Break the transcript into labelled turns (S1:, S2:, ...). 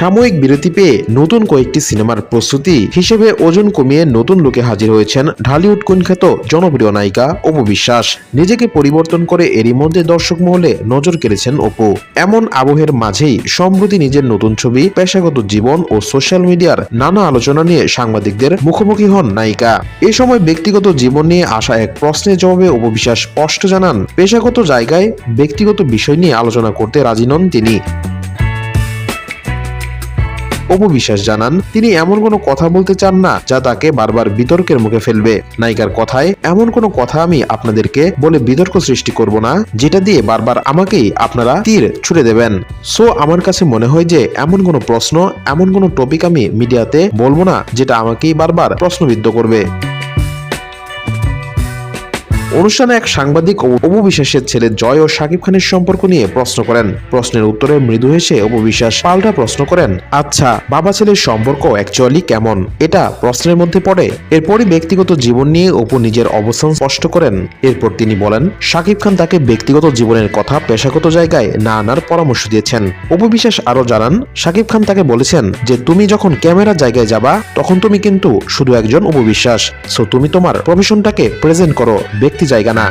S1: সাময়িক বিরতি পেয়ে নতুন কয়েকটি সিনেমার প্রস্তুতি হিসেবে ওজন কমিয়ে নতুন লুকে হাজির হয়েছেন ঢালিউড কুখ্যাত জনপ্রিয় নায়িকা অপু বিশ্বাস। নিজেকে পরিবর্তন করে এরই মধ্যে দর্শক মহলে নজর কেড়েছেন অপু। এমন আবহের মাঝেই সম্প্রতি নিজের নতুন ছবি, পেশাগত জীবন ও সোশ্যাল মিডিয়ার নানা আলোচনা নিয়ে সাংবাদিকদের মুখোমুখি হন নায়িকা। এ সময় ব্যক্তিগত জীবন নিয়ে আসা এক প্রশ্নের জবাবে অপু বিশ্বাস স্পষ্ট জানান, পেশাগত জায়গায় ব্যক্তিগত বিষয় নিয়ে আলোচনা করতে রাজি নন তিনি। অপু বিশ্বাস জানান, তিনি এমন কোনো কথা বলতে চান না যা তাকে বারবার বিতর্কের মুখে ফেলবে। নায়িকার কথায়, এমন কোনো কথা আমি আপনাদেরকে বলে বিতর্ক সৃষ্টি করব না যেটা দিয়ে বারবার আমাকেই আপনারা তীর ছুড়ে দেবেন। সো আমার কাছে মনে হয় যে এমন কোনো প্রশ্ন, এমন কোনো টপিক আমি মিডিয়াতে বলবো না যেটা আমাকেই বারবার প্রশ্নবিদ্ধ করবে। অনুষ্ঠানে এক সাংবাদিক অপু বিশ্বাসের ছেলে জয় ও শাকিব খানের সম্পর্ক নিয়ে প্রশ্ন করেন। প্রশ্নের উত্তরে মৃদু হেসে অপু বিশ্বাস পাল্টা প্রশ্ন করেন, আচ্ছা বাবা ছেলের সম্পর্ক অ্যাকচুয়ালি কেমন? এটা প্রশ্নের মধ্যে পড়ে। এরপরই ব্যক্তিগত জীবন নিয়ে অপু নিজের অবস্থান স্পষ্ট করেন। এরপর তিনি বলেন, শাকিব খান তাকে ব্যক্তিগত জীবনের কথা পেশাগত জায়গায় না আনার পরামর্শ দিয়েছেন। অপু বিশ্বাস আরো জানান, শাকিব খান তাকে বলেছেন যে তুমি যখন ক্যামেরার জায়গায় যাবা তখন তুমি কিন্তু শুধু একজন অপু বিশ্বাস। সো তুমি তোমার প্রফেশনটাকে প্রেজেন্ট করো, ব্যক্তি জায়গা না।